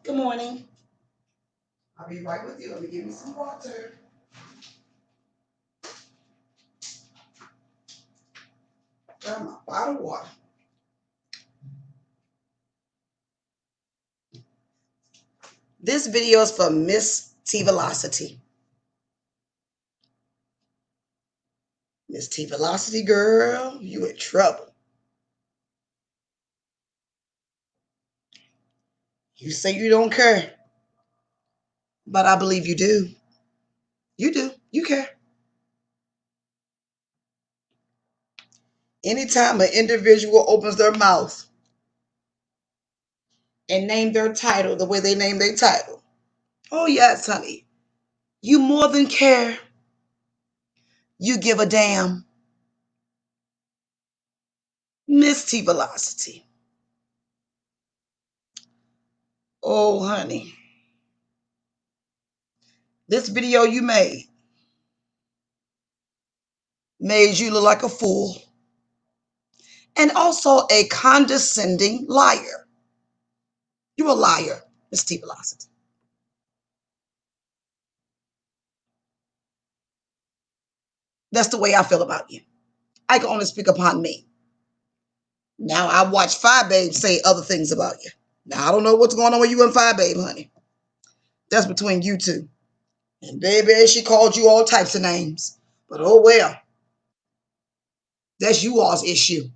Good morning. I'll be right with you. Let me give you some water. Got my bottle of water. This video is for Miss Teavalocity. Miss Teavalocity, girl, you in trouble. You say you don't care, but I believe you do. You do. You care. Anytime an individual opens their mouth and name their title the way they name their title, oh yes, honey, you more than care. You give a damn. Miss Teavalocity. Oh, honey. This video you made you look like a fool and also a condescending liar. You're a liar, Miss Teavalocity. That's the way I feel about you. I can only speak upon me. Now, I watch Five Babe say other things about you. Now, I don't know what's going on with you and Five Babe, honey. That's between you two. And baby, she called you all types of names. But oh well. That's you all's issue.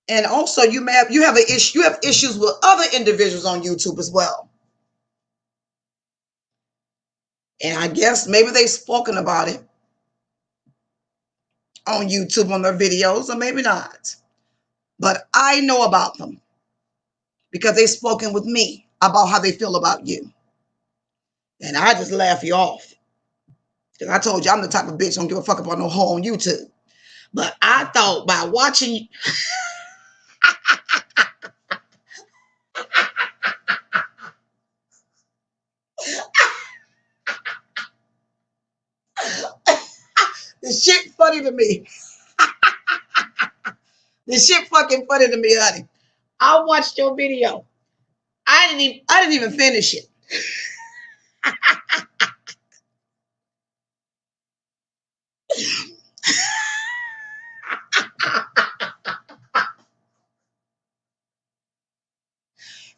And also, you have an issue. You have issues with other individuals on YouTube as well. And I guess maybe they've spoken about it on YouTube on their videos, or maybe not. But I know about them because they've spoken with me about how they feel about you. And I just laugh you off. Because I told you I'm the type of bitch who don't give a fuck about no hoe on YouTube. But I thought by watching this shit funny to me. This shit fucking funny to me, honey. I watched your video. I didn't even finish it.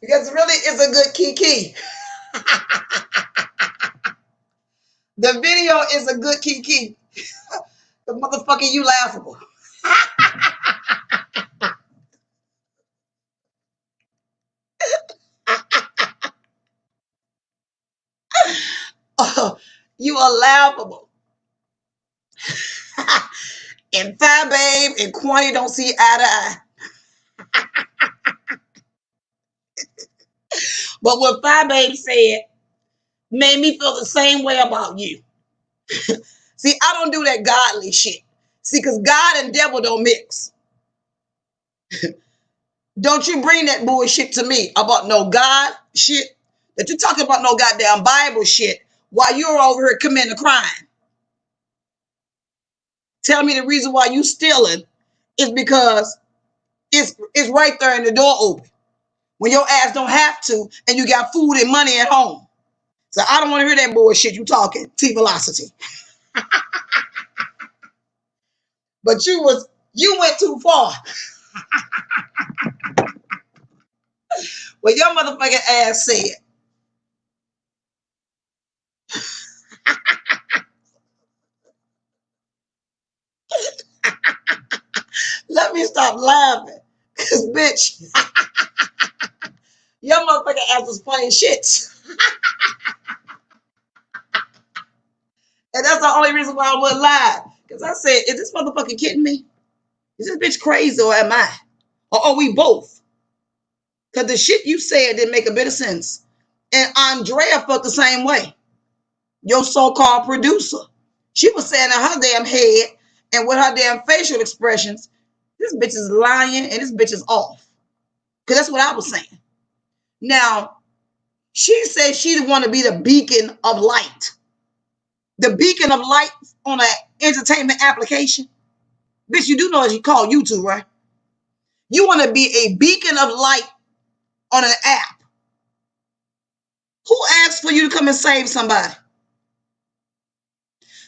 Because really it's a good kiki. The video is a good kiki. The motherfucker, you laughable. You are laughable. And Fat Babe and Quantity don't see eye to eye. But what Fat Babe said made me feel the same way about you. See, I don't do that godly shit. See, because God and devil don't mix. Don't you bring that bullshit to me about no God shit. That you're talking about no goddamn Bible shit while you're over here committing a crime. Tell me the reason why you stealing is because it's right there in the door open. When your ass don't have to and you got food and money at home. So I don't want to hear that bullshit you talking, Teavalocity. But you went too far. Well, your motherfucking ass said. Let me stop laughing. Cause bitch, your motherfucking ass was playing shit. And that's the only reason why I wouldn't lie. Because I said, is this motherfucker kidding me? Is this bitch crazy or am I? Or are we both? Because the shit you said didn't make a bit of sense. And Andrea felt the same way. Your so-called producer. She was saying in her damn head and with her damn facial expressions, this bitch is lying and this bitch is off. Because that's what I was saying. Now, she said she want to be the beacon of light. The beacon of light on an entertainment application. Bitch, you do know what you call YouTube, right? You want to be a beacon of light on an app. Who asked for you to come and save somebody?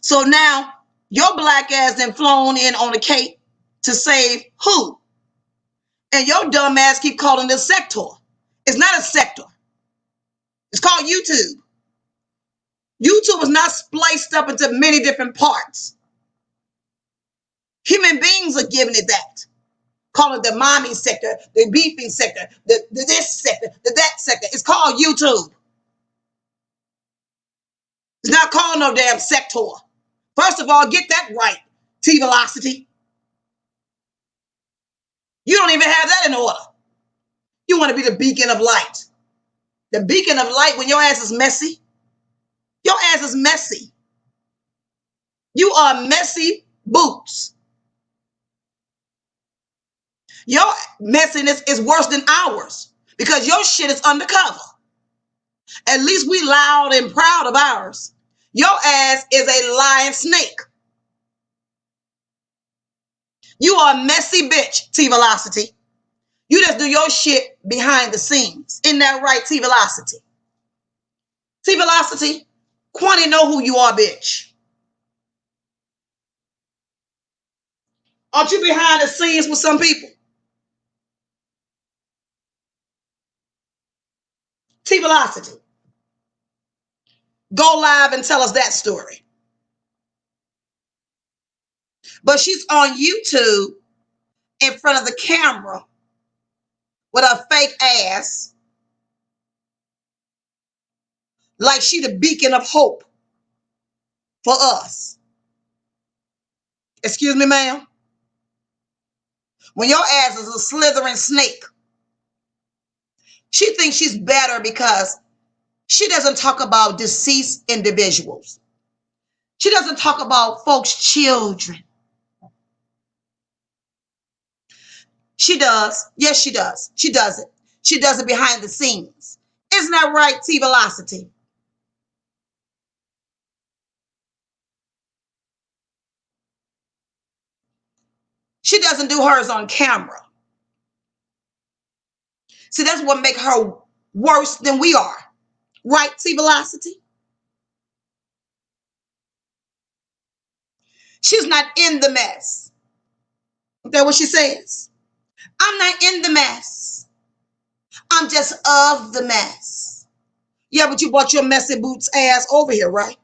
So now your black ass then flown in on a cape to save who? And your dumb ass keep calling this sector. It's not a sector. It's called YouTube. YouTube is not spliced up into many different parts. Human beings are giving it that. Call it the mommy sector, the beefing sector, the this sector, the that sector. It's called YouTube. It's not called no damn sector. First of all, get that right, Teavalocity. You don't even have that in order. You want to be the beacon of light. The beacon of light when your ass is messy. Your ass is messy. You are messy boots. Your messiness is worse than ours because your shit is undercover. At least we loud and proud of ours. Your ass is a lying snake. You are a messy bitch, Teavalocity. You just do your shit behind the scenes. Isn't that right, Teavalocity? Teavalocity, Quanti know who you are, bitch. Aren't you behind the scenes with some people? Teavalocity, go live and tell us that story. But she's on YouTube in front of the camera with a fake ass like she the beacon of hope for us. Excuse me, ma'am? When your ass is a slithering snake, she thinks she's better because she doesn't talk about deceased individuals. She doesn't talk about folks' children. She does. Yes, she does. She does it. She does it behind the scenes. Isn't that right, Teavalocity? She doesn't do hers on camera. See, that's what makes her worse than we are. Right, Teavalocity? She's not in the mess. Is that what she says? I'm not in the mess. I'm just of the mess. Yeah, but you brought your messy boots ass over here, right?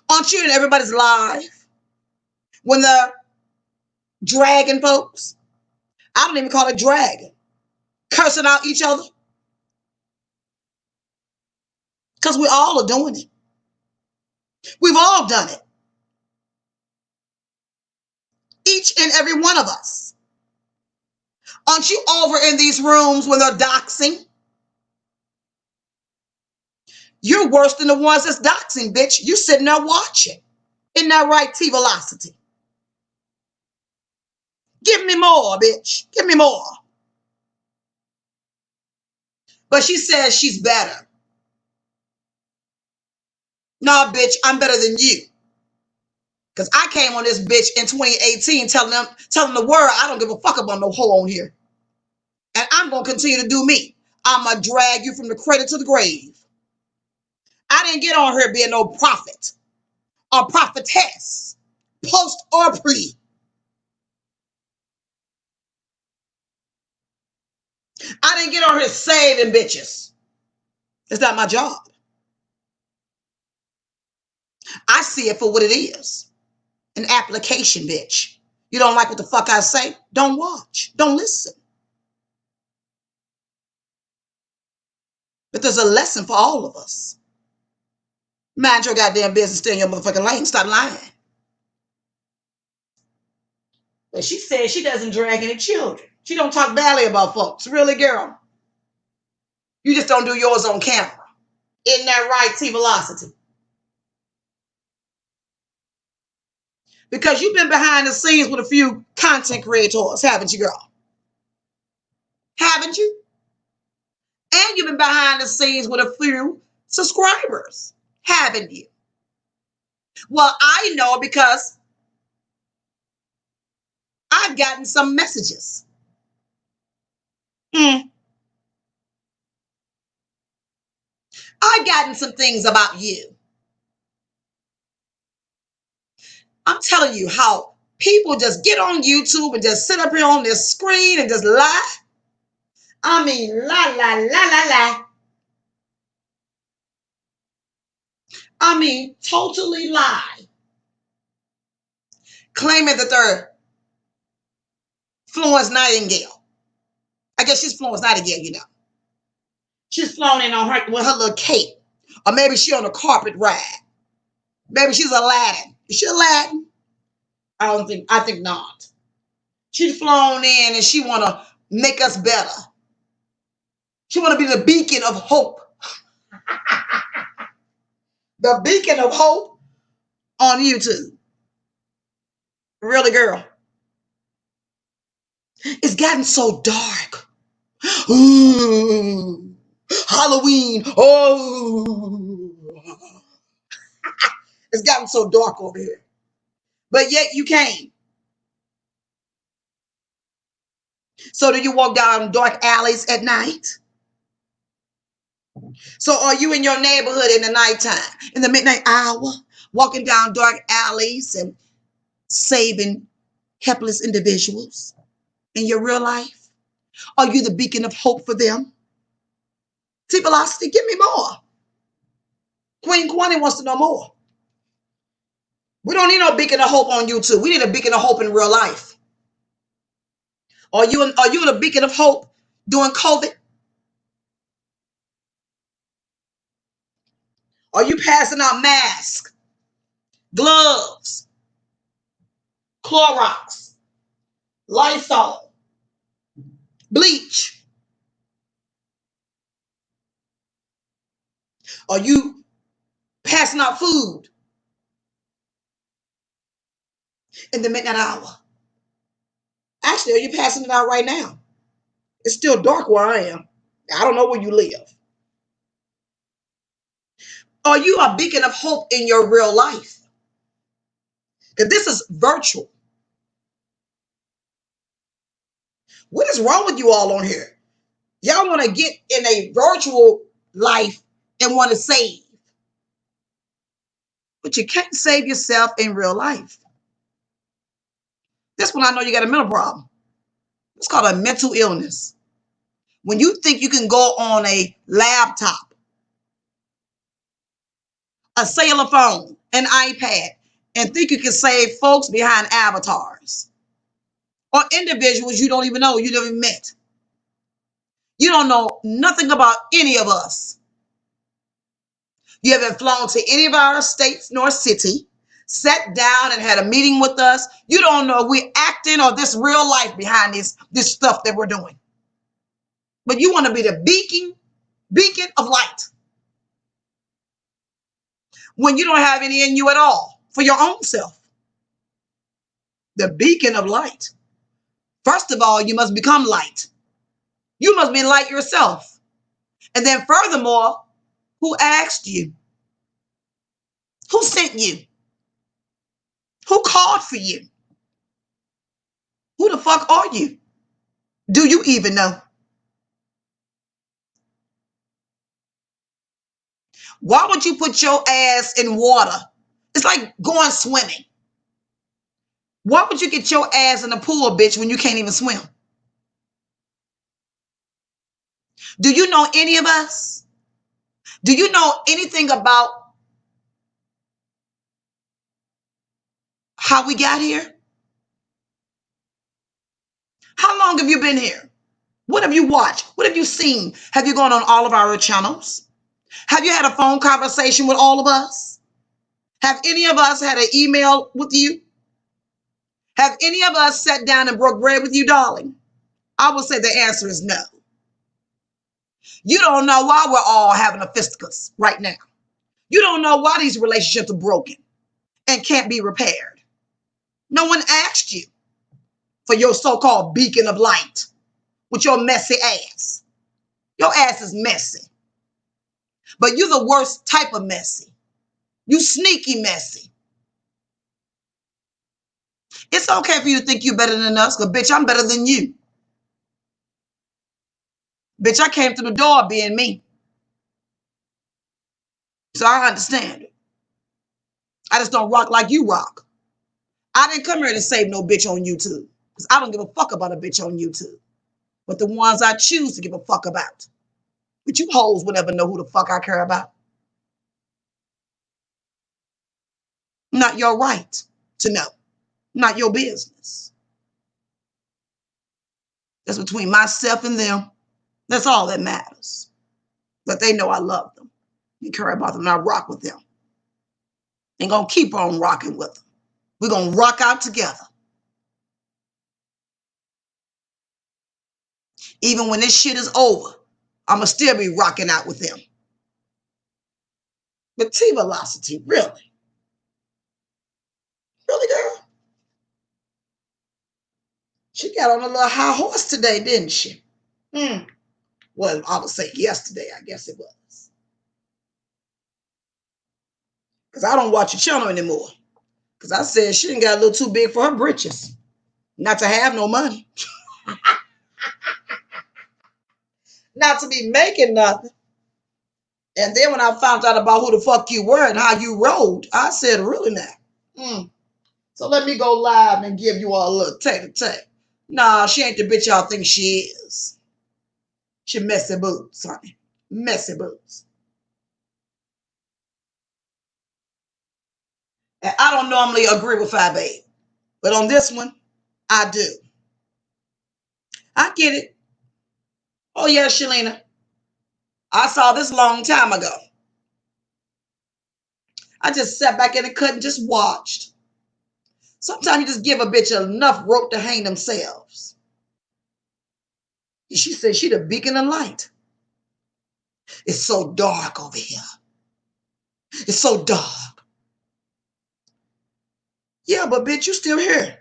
Aren't you in everybody's life? When the dragging folks, I don't even call it dragging, cursing out each other. Because we all are doing it. We've all done it. Each and every one of us. Aren't you over in these rooms when they're doxing? You're worse than the ones that's doxing, bitch. You sitting there watching. Isn't that right, Teavalocity? Give me more, bitch. Give me more. But she says she's better. Nah, bitch, I'm better than you. Because I came on this bitch in 2018 telling the world I don't give a fuck about no hoe on here. And I'm going to continue to do me. I'm going to drag you from the cradle to the grave. I didn't get on here being no prophet or prophetess, post or pre. I didn't get on here saving bitches. It's not my job. I see it for what it is. An application, bitch. You don't like what the fuck I say? Don't watch. Don't listen. But there's a lesson for all of us. Mind your goddamn business, stay in your motherfucking lane. Stop lying. But she says she doesn't drag any children. She don't talk badly about folks. Really, girl? You just don't do yours on camera. Isn't that right, Teavalocity? Because you've been behind the scenes with a few content creators, haven't you, girl? Haven't you? And you've been behind the scenes with a few subscribers, haven't you? Well, I know because I've gotten some messages. I've gotten some things about you. I'm telling you how people just get on YouTube and just sit up here on this screen and just lie. I mean, lie. I mean, totally lie. Claiming that they're Florence Nightingale. I guess she's Florence Nightingale, you know. She's flown in on her with her little cape. Or maybe she on a carpet ride. Maybe she's Aladdin. Is she Aladdin? I think not. She's flown in and she want to make us better. She want to be the beacon of hope. The beacon of hope on YouTube. Really, girl. It's gotten so dark. Ooh, Halloween. Oh, it's gotten so dark over here. But yet you came. So do you walk down dark alleys at night? So are you in your neighborhood in the nighttime, in the midnight hour, walking down dark alleys and saving helpless individuals in your real life? Are you the beacon of hope for them? Teavalocity, give me more. Queen Quani wants to know more. We don't need no beacon of hope on YouTube. We need a beacon of hope in real life. Are you the beacon of hope during COVID? Are you passing out masks, gloves, Clorox, Lysol, bleach? Are you passing out food in the midnight hour? Actually, are you passing it out right now? It's still dark where I am. I don't know where you live. Are you a beacon of hope in your real life? Because this is virtual. What is wrong with you all on here? Y'all want to get in a virtual life and want to save. But you can't save yourself in real life. This one I know you got a mental problem. It's called a mental illness. When you think you can go on a laptop, a cellular phone, an iPad, and think you can save folks behind avatars or individuals you don't even know, you never met. You don't know nothing about any of us. You haven't flown to any of our states nor city, sat down and had a meeting with us. You don't know if we're acting or this real life behind this stuff that we're doing. But you want to be the beacon of light when you don't have any in you at all for your own self. The beacon of light. First of all, you must become light. You must be light yourself. And then furthermore, who asked you? Who sent you? Who called for you? Who the fuck are you? Do you even know? Why would you put your ass in water? It's like going swimming. Why would you get your ass in a pool, bitch, when you can't even swim? Do you know any of us? Do you know anything about how we got here? How long have you been here? What have you watched? What have you seen? Have you gone on all of our channels? Have you had a phone conversation with all of us? Have any of us had an email with you? Have any of us sat down and broke bread with you, darling? I would say the answer is no. You don't know why we're all having a fisticuffs right now. You don't know why these relationships are broken and can't be repaired. No one asked you for your so-called beacon of light with your messy ass. Your ass is messy. But you're the worst type of messy. You sneaky messy. It's okay for you to think you're better than us, because bitch, I'm better than you. Bitch, I came through the door being me. So I understand it. I just don't rock like you rock. I didn't come here to save no bitch on YouTube. Because I don't give a fuck about a bitch on YouTube. But the ones I choose to give a fuck about. But you hoes will never know who the fuck I care about. Not your right to know. Not your business. That's between myself and them. That's all that matters. But they know I love them. You care about them and I rock with them. And gonna keep on rocking with them. We're gonna rock out together. Even when this shit is over, I'ma still be rocking out with them. But Teavalocity, really? Really, girl? She got on a little high horse today, didn't she? Well, I would say yesterday, I guess it was. Because I don't watch your channel anymore. Because I said she done got a little too big for her britches. Not to have no money. Not to be making nothing. And then when I found out about who the fuck you were and how you rolled, I said, really now? So let me go live and give you all a little take. Nah, she ain't the bitch y'all think she is. She messy boots, honey. Messy boots. And I don't normally agree with 5'8", but on this one, I do. I get it. Oh yeah, Shalina. I saw this a long time ago. I just sat back in the cut and just watched. Sometimes you just give a bitch enough rope to hang themselves. She said she the beacon of light. It's so dark over here. It's so dark. Yeah, but bitch, you still here.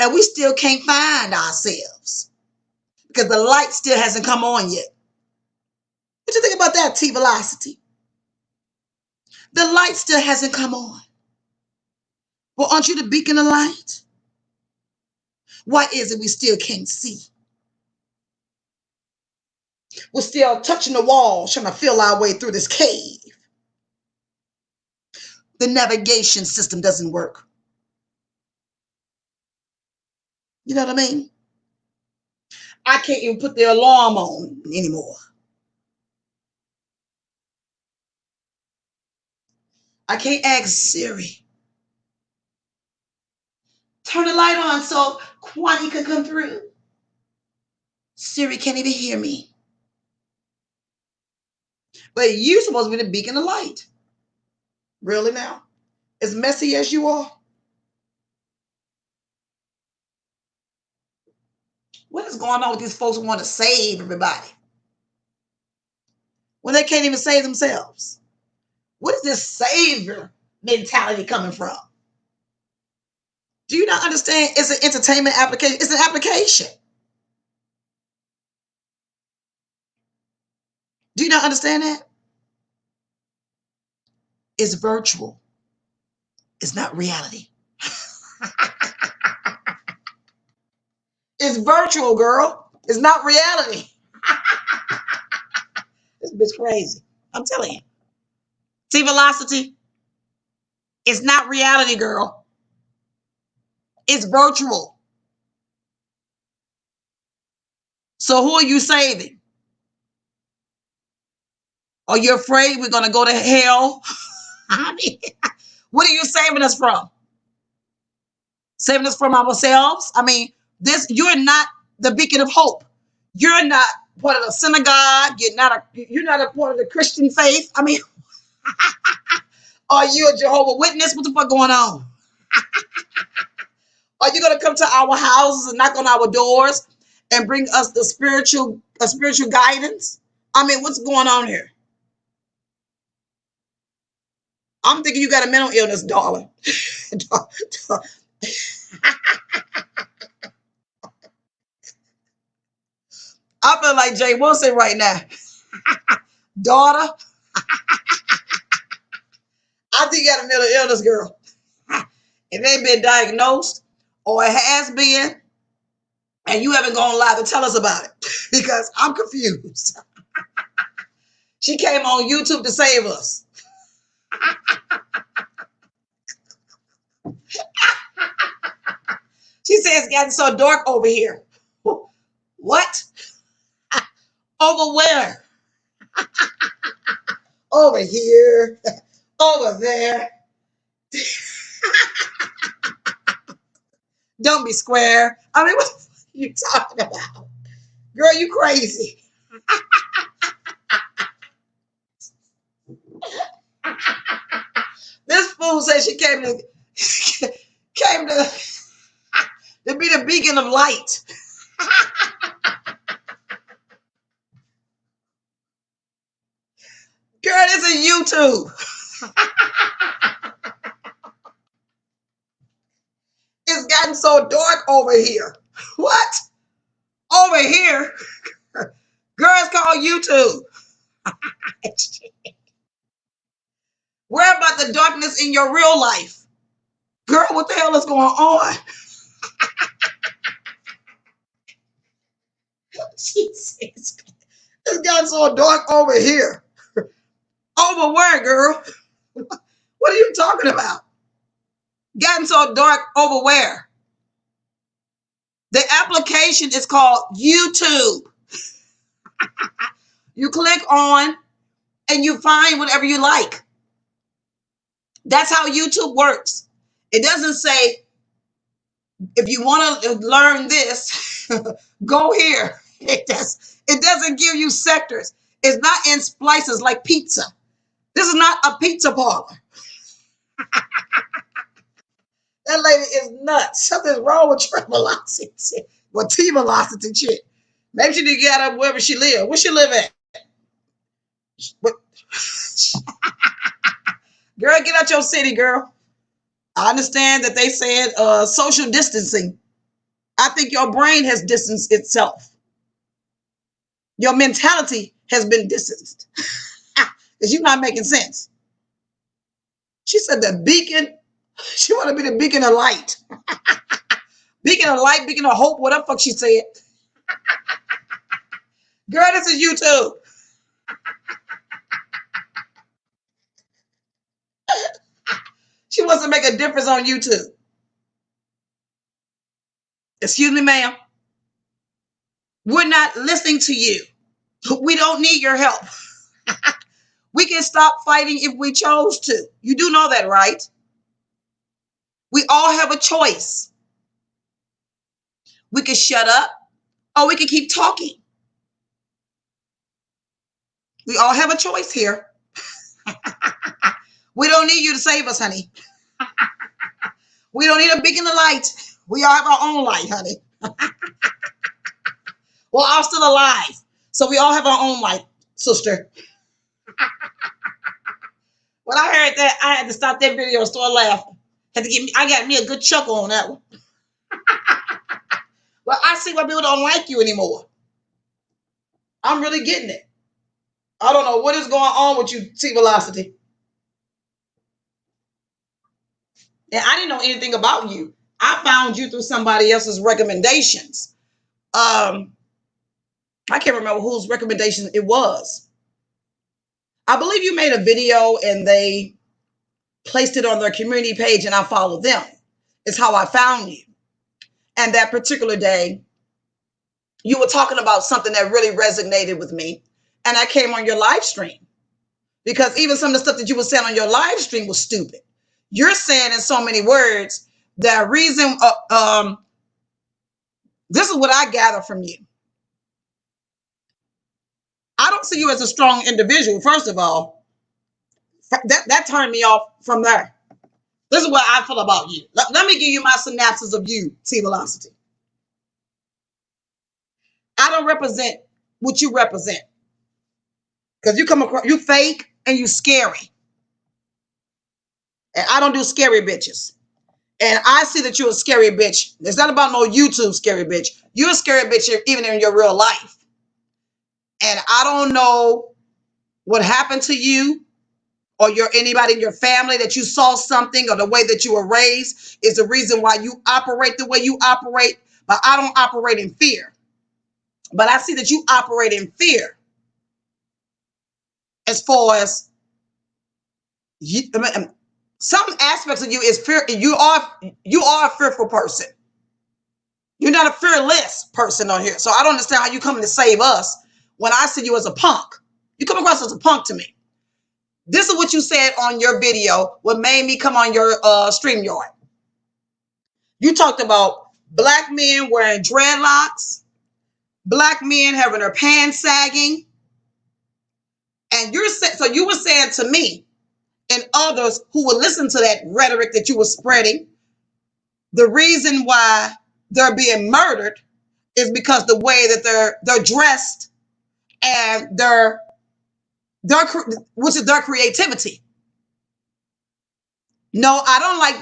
And we still can't find ourselves. Because the light still hasn't come on yet. What you think about that, Teavalocity? The light still hasn't come on. Well, aren't you the beacon of light? Why is it we still can't see? We're still touching the walls, trying to feel our way through this cave. The navigation system doesn't work. You know what I mean? I can't even put the alarm on anymore. I can't ask Siri. Turn the light on so Kwani can come through. Siri can't even hear me. But you're supposed to be the beacon of light. Really now? As messy as you are? What is going on with these folks who want to save everybody? When they can't even save themselves? What is this savior mentality coming from? Do you not understand? It's an entertainment application. It's an application. Do you not understand that? It's virtual. It's not reality. It's virtual, girl. It's not reality. This bitch crazy. I'm telling you. Teavalocity. It's not reality, girl. It's virtual. So who are you saving? Are you afraid we're going to go to hell? I mean, what are you saving us from? Saving us from ourselves? I mean, you're not the beacon of hope. You're not part of the synagogue. You're not a part of the Christian faith. I mean, are you a Jehovah's Witness? What the fuck going on? Are you going to come to our houses and knock on our doors and bring us the spiritual guidance? I mean, what's going on here? I'm thinking you got a mental illness, darling. I feel like Jay Wilson right now. Daughter, I think you got a mental illness, girl. It ain't been diagnosed or it has been, and you haven't gone live to tell us about it because I'm confused. She came on YouTube to save us. She says it's gotten so dark over here. What? Over where? Over here. Over there. Don't be square. I mean, what the fuck are you talking about? Girl, you crazy. This fool said she came to be the beacon of light. Girl, this is YouTube. It's gotten so dark over here. What? Over here? Girl, it's called YouTube. Where about the darkness in your real life? Girl, what the hell is going on? Jesus. It's gotten so dark over here. Over where, girl? What are you talking about? Gotten so dark over where? The application is called YouTube. You click on and you find whatever you like. That's how YouTube works. It doesn't say, if you want to learn this, go here. It doesn't give you sectors. It's not in splices like pizza. This is not a pizza parlor. That lady is nuts. Something's wrong with Teavalocity. Well, Teavalocity chick. Maybe she need to get out of wherever she live. Where she live at? What? Girl, get out your city, girl. I understand that they said social distancing. I think your brain has distanced itself. Your mentality has been distanced. Because you're not making sense. She said the beacon. She want to be the beacon of light. Beacon of light, beacon of hope, whatever the fuck she said. Girl, this is YouTube. She wants to make a difference on YouTube. Excuse me, ma'am. We're not listening to you. We don't need your help. We can stop fighting if we chose to. You do know that, right? We all have a choice. We can shut up or we can keep talking. We all have a choice here. We don't need you to save us, honey. We don't need a beacon of light. We all have our own light, honey. We're all still alive. So we all have our own light, sister. When I heard that, I had to stop that video and start laughing. I got me a good chuckle on that one. Well, I see why people don't like you anymore. I'm really getting it. I don't know what is going on with you, Teavalocity. And I didn't know anything about you. I found you through somebody else's recommendations. I can't remember whose recommendation it was. I believe you made a video and they placed it on their community page and I followed them. It's how I found you. And that particular day, you were talking about something that really resonated with me. And I came on your live stream because even some of the stuff that you were saying on your live stream was stupid. You're saying in so many words, the reason, this is what I gather from you. I don't see you as a strong individual, first of all. That turned me off from there. This is what I feel about you. Let me give you my synopsis of you, Teavalocity. I don't represent what you represent. Because you come across, you fake and you scary. And I don't do scary bitches. And I see that you're a scary bitch. It's not about no YouTube scary bitch. You're a scary bitch even in your real life. And I don't know what happened to you or anybody in your family that you saw something or the way that you were raised is the reason why you operate the way you operate. But I don't operate in fear. But I see that you operate in fear. as far as you, some aspects of you is fear. You are a fearful person. You're not a fearless person on here. So I don't understand how you coming to save us when I see you as a punk. You come across as a punk to me. This is what you said on your video, what made me come on your StreamYard. You talked about black men wearing dreadlocks, black men having their pants sagging. And you were saying to me and others who would listen to that rhetoric that you were spreading, the reason why they're being murdered is because the way that they're dressed and which is their creativity. No, I don't like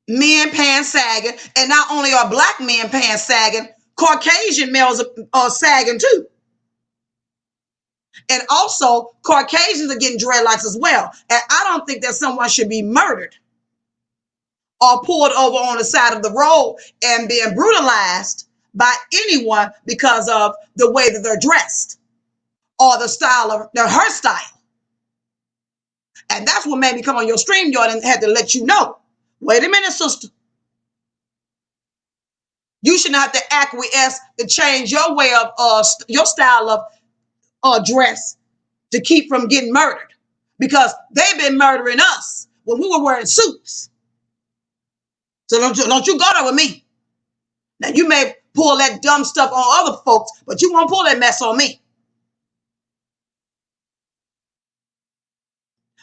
men pants sagging, and not only are black men pants sagging, Caucasian males are sagging too. And also, Caucasians are getting dreadlocks as well. And I don't think that someone should be murdered or pulled over on the side of the road and being brutalized by anyone because of the way that they're dressed or the style of their hairstyle. And that's what made me come on your StreamYard and had to let you know. Wait a minute, sister. You shouldn't have to acquiesce to change your way of your style of dress to keep from getting murdered, because they've been murdering us when we were wearing suits. So don't you go there with me. Now you may pull that dumb stuff on other folks, but you won't pull that mess on me.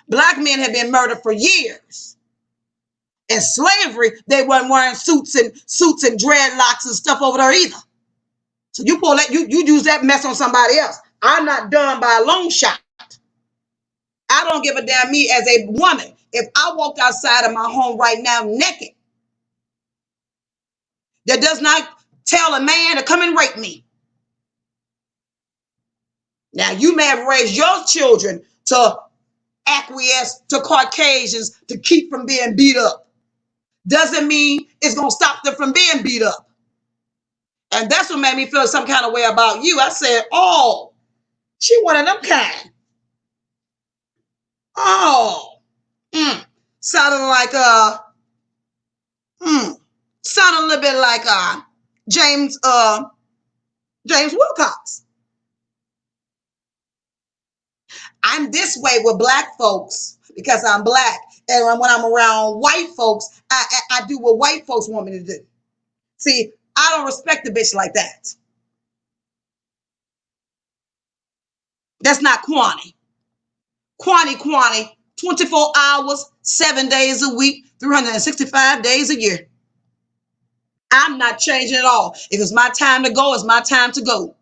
Black men have been murdered for years. In slavery, they weren't wearing suits and dreadlocks and stuff over there either. So you pull that, you use that mess on somebody else. I'm not done by a long shot. I don't give a damn, me as a woman. If I walked outside of my home right now naked, that does not tell a man to come and rape me. Now, you may have raised your children to acquiesce to Caucasians to keep from being beat up. Doesn't mean it's going to stop them from being beat up. And that's what made me feel some kind of way about you. I said, oh, she one of them kind. Oh, sounding like sounding a little bit like James Wilcox. I'm this way with black folks because I'm black, and when I'm around white folks, I do what white folks want me to do. See, I don't respect a bitch like that. That's not Kwani. Kwani, 24 hours, 7 days a week, 365 days a year. I'm not changing at all. If it's my time to go, it's my time to go.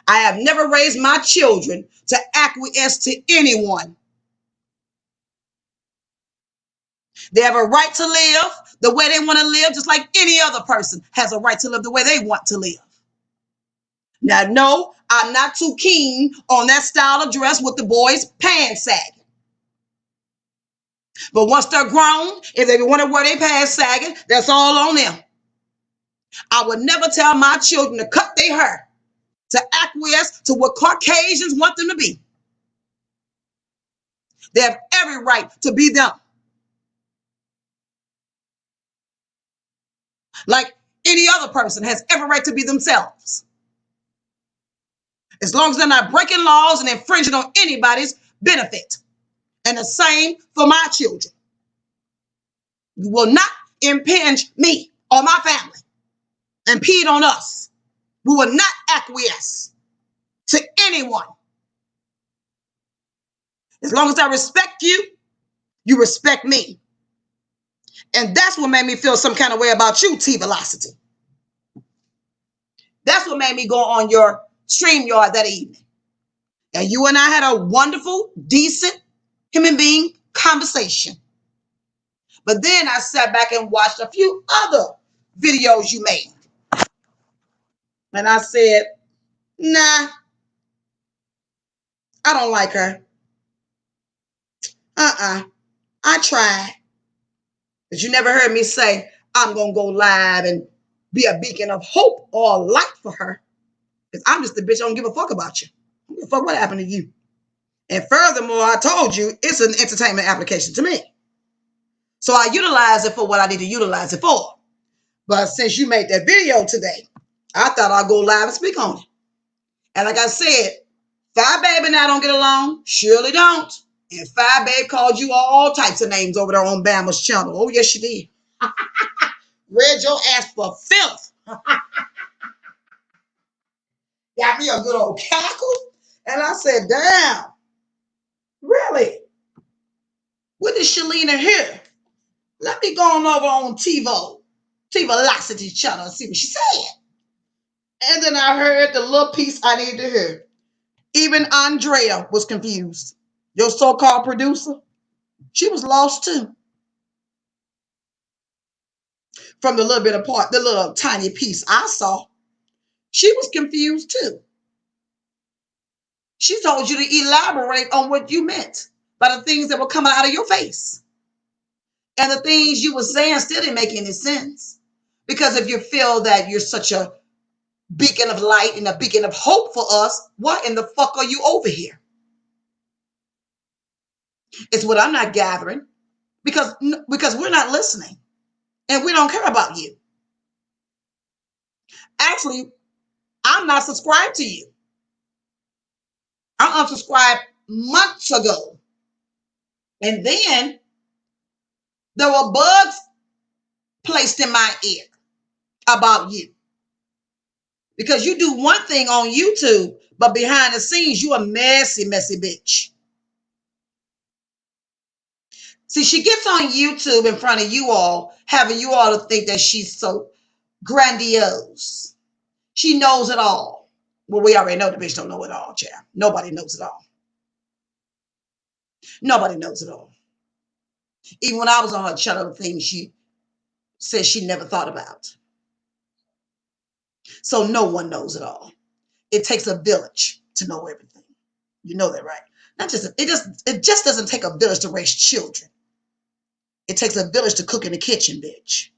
I have never raised my children to acquiesce to anyone. They have a right to live the way they want to live, just like any other person has a right to live the way they want to live. Now, no, I'm not too keen on that style of dress with the boys pants sagging. But once they're grown, if they want to wear their pants sagging, that's all on them. I would never tell my children to cut their hair to acquiesce to what Caucasians want them to be. They have every right to be them. Like any other person has every right to be themselves. As long as they're not breaking laws and infringing on anybody's benefit. And the same for my children. You will not impinge me or my family, impede on us. We will not acquiesce to anyone. As long as I respect you, you respect me. And that's what made me feel some kind of way about you, Teavalocity. That's what made me go on your StreamYard that evening. And you and I had a wonderful, decent human being conversation. But then I sat back and watched a few other videos you made. And I said, nah, I don't like her. I tried. But you never heard me say, I'm going to go live and be a beacon of hope or light for her. Because I'm just the bitch. I don't give a fuck about you. the fuck what happened to you? And furthermore, I told you it's an entertainment application to me. So I utilize it for what I need to utilize it for. But since you made that video today, I thought I'd go live and speak on it. And like I said, Five Babe and I don't get along. Surely don't. And Five Babe called you all types of names over there on Bama's channel. Oh, yes, she did. Read your ass for filth. Got me a good old cackle. And I said, damn. Really? What is Shalina here? Let me go on over on Teavalocity channel and see what she said. And then I heard the little piece I needed to hear. Even Andrea was confused. Your so-called producer, she was lost too. From the little bit of part, the little tiny piece I saw, she was confused too. She told you to elaborate on what you meant by the things that were coming out of your face. And the things you were saying still didn't make any sense. Because if you feel that you're such a beacon of light and a beacon of hope for us, what in the fuck are you over here? It's what I'm not gathering. Because we're not listening. And we don't care about you. Actually, I'm not subscribed to you. I unsubscribed months ago. And then there were bugs placed in my ear about you. Because you do one thing on YouTube, but behind the scenes, you a messy, messy bitch. See, she gets on YouTube in front of you all, having you all to think that she's so grandiose. She knows it all. Well, we already know the bitch don't know it all, child. Nobody knows it all. Nobody knows it all. Even when I was on her channel, the things she said she never thought about. So no one knows it all. It takes a village to know everything. You know that, right? It just doesn't take a village to raise children. It takes a village to cook in the kitchen, bitch.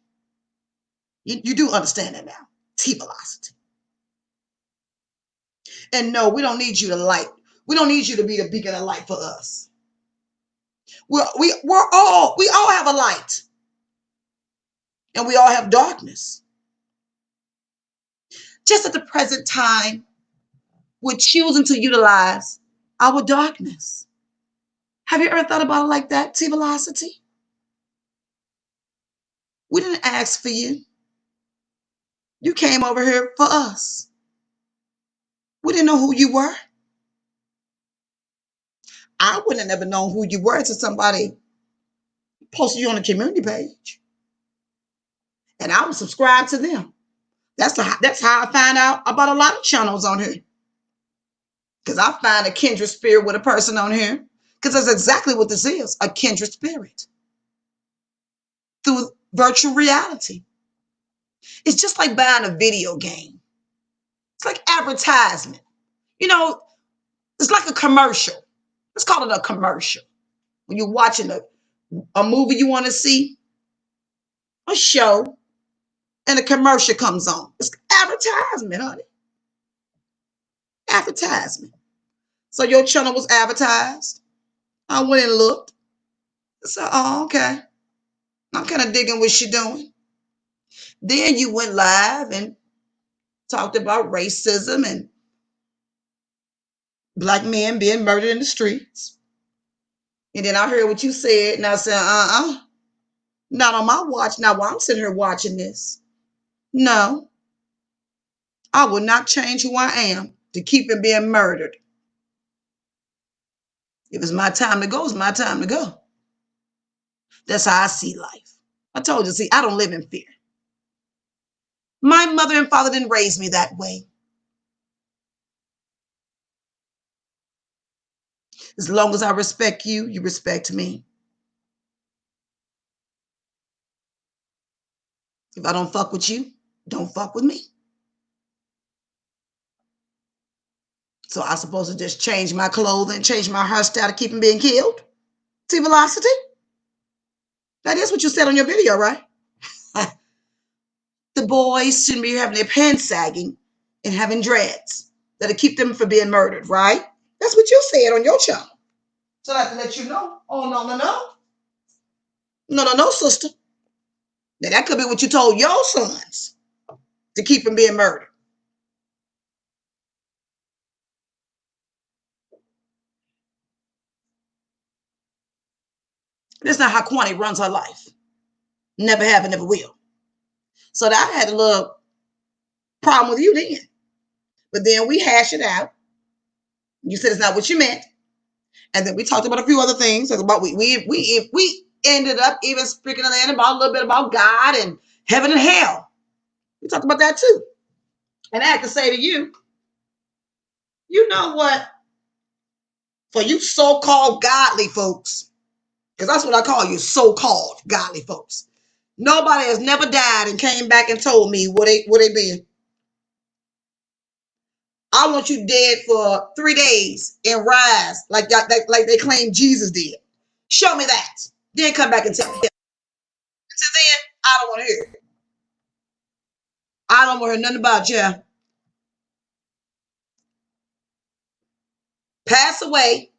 You do understand that now. Teavalocity. And no, we don't need you to light. We don't need you to be the beacon of light for us. We all have a light. And we all have darkness. Just at the present time, we're choosing to utilize our darkness. Have you ever thought about it like that, Teavalocity? We didn't ask for you. You came over here for us. We didn't know who you were. I wouldn't have never known who you were until somebody posted you on the community page. And I would subscribe to them. That's how I find out about a lot of channels on here. Because I find a kindred spirit with a person on here. Because that's exactly what this is, a kindred spirit. Through virtual reality. It's just like buying a video game. It's like advertisement. You know, it's like a commercial. Let's call it a commercial. When you're watching a movie you want to see, a show, and a commercial comes on. It's advertisement, honey. Advertisement. So your channel was advertised. I went and looked. I said, oh, okay. I'm kind of digging what she's doing. Then you went live and talked about racism and black men being murdered in the streets. And then I heard what you said, and I said, not on my watch. Not while I'm sitting here watching this. No. I will not change who I am to keep him being murdered. If it's my time to go, it's my time to go. That's how I see life. I told you, see, I don't live in fear. My mother and father didn't raise me that way. As long as I respect you, you respect me. If I don't fuck with you, don't fuck with me. So I'm supposed to just change my clothing, change my hairstyle to keep him being killed? Teavalocity? That is what you said on your video, right? The Boys shouldn't be having their pants sagging and having dreads that'll keep them from being murdered, right? That's what you said on your channel. So I have to let you know. Oh, no, no, no. No, no, no, sister. Now, that could be what you told your sons to keep from being murdered. That's not how Kwani runs her life. Never have and never will. So that I had a little problem with you then. But then we hashed it out. You said it's not what you meant. And then we talked about a few other things. About we ended up even speaking about a little bit about God and heaven and hell. We talked about that too. And I have to say to you, you know what? For you so-called godly folks, because that's what I call you, so-called godly folks. Nobody has never died and came back and told me what they been. I want you dead for 3 days and rise like they claim Jesus did. Show me that. Then come back and tell me. Until then, I don't want to hear it. I don't want to hear nothing about you. Pass away,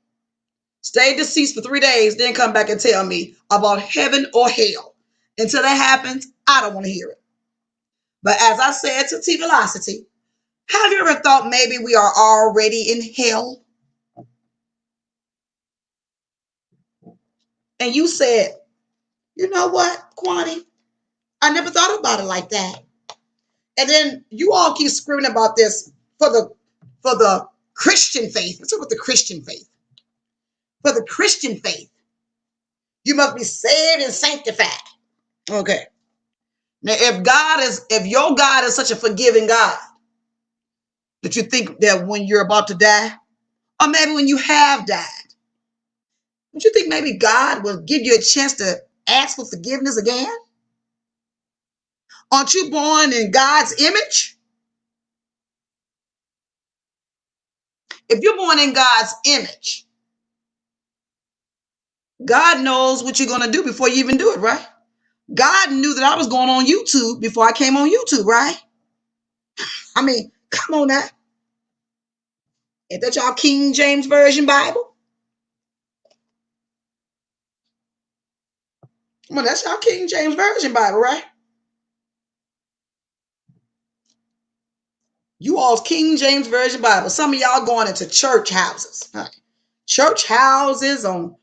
stay deceased for 3 days, then come back and tell me about heaven or hell. Until that happens, I don't want to hear it. But as I said to Teavalocity, have you ever thought maybe we are already in hell? And you said, you know what, Kwani? I never thought about it like that. And then you all keep screaming about this for the Christian faith. Let's talk about the Christian faith. For the Christian faith, you must be saved and sanctified. Okay. Now, if your God is such a forgiving God that you think that when you're about to die, or maybe when you have died, don't you think maybe God will give you a chance to ask for forgiveness again? Aren't you born in God's image? If you're born in God's image, God knows what you're going to do before you even do it, right? God knew that I was going on YouTube before I came on YouTube, right? I mean, come on now. Ain't that y'all King James Version Bible? Well, that's y'all King James Version Bible, right? You all's King James Version Bible. Some of y'all going into church houses. Huh? Church houses on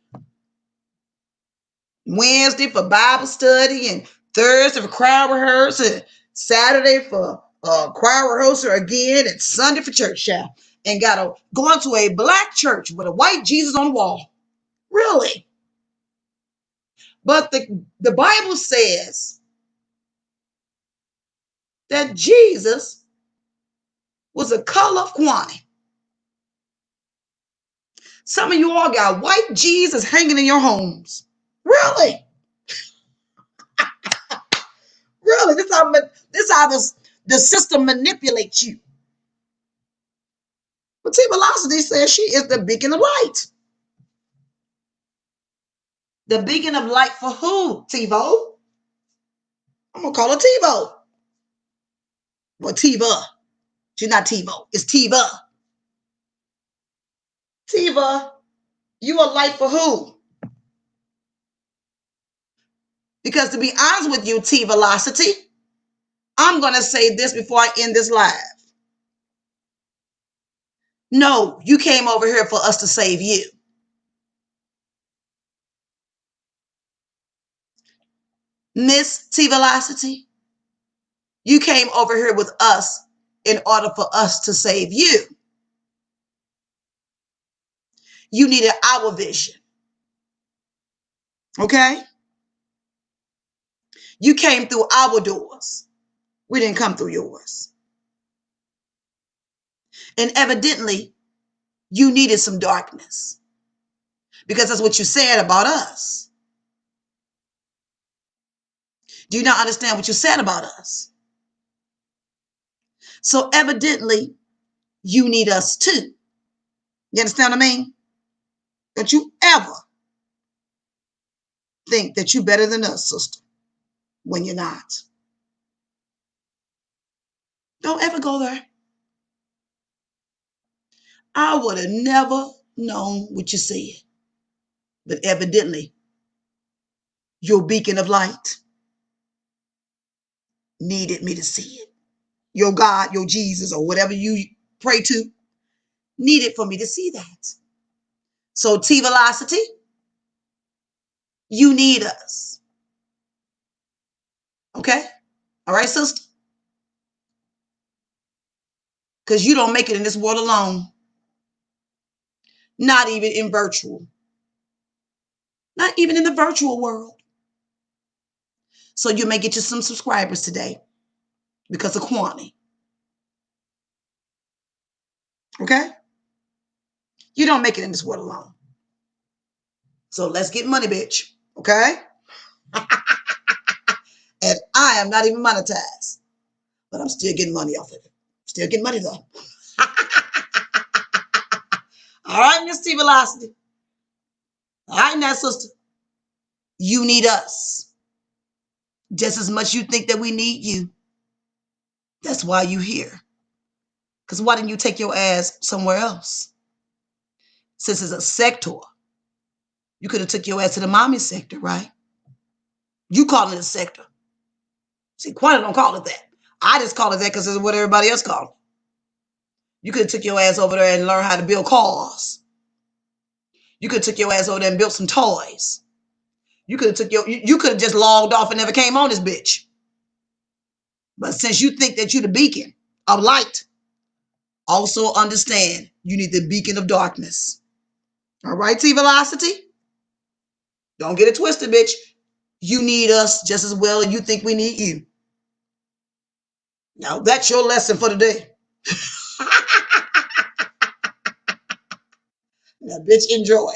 Wednesday for Bible study and Thursday for choir rehearsal, Saturday for choir rehearsal again, and Sunday for church shout. And got to go into a black church with a white Jesus on the wall. Really? But the Bible says that Jesus was a color of Kwani. Some of you all got white Jesus hanging in your homes. Really? Really? This how the system manipulates you. But Teavalocity says she is the beacon of light. The beacon of light for who, Tevo? I'm going to call her Tevo. Well, Tiva. She's not Tevo. It's Tiva. Tiva, you are light for who? Because to be honest with you, Teavalocity, I'm going to say this before I end this live. No, you came over here for us to save you. Miss Teavalocity, you came over here with us in order for us to save you. You needed our vision. Okay? You came through our doors. We didn't come through yours. And evidently, you needed some darkness. Because that's what you said about us. Do you not understand what you said about us? So evidently, you need us too. You understand what I mean? Don't you ever think that you're better than us, sister, when you're not. Don't ever go there. I would have never known what you said. But evidently, your beacon of light needed me to see it. Your God, your Jesus, or whatever you pray to, needed for me to see that. So Teavalocity, you need us. Okay? All right, sister? Because you don't make it in this world alone. Not even in virtual. Not even in the virtual world. So you may get you some subscribers today because of Kwani. Okay? You don't make it in this world alone. So let's get money, bitch. Okay? And I am not even monetized. But I'm still getting money off of it. Still getting money though. All right, Miss Teavalocity. All right, now, sister. You need us. Just as much you think that we need you. That's why you here. Because why didn't you take your ass somewhere else? Since it's a sector, you could have took your ass to the mommy sector, right? You call it a sector. See, Quanta don't call it that. I just call it that because it's what everybody else called it. You could have took your ass over there and learned how to build cars. You could have took your ass over there and built some toys. You could have took you could have just logged off and never came on this bitch. But since you think that you're the beacon of light, also understand you need the beacon of darkness. All right, Teavalocity? Don't get it twisted, bitch. You need us just as well as you think we need you. Now, that's your lesson for today. Now, bitch, enjoy.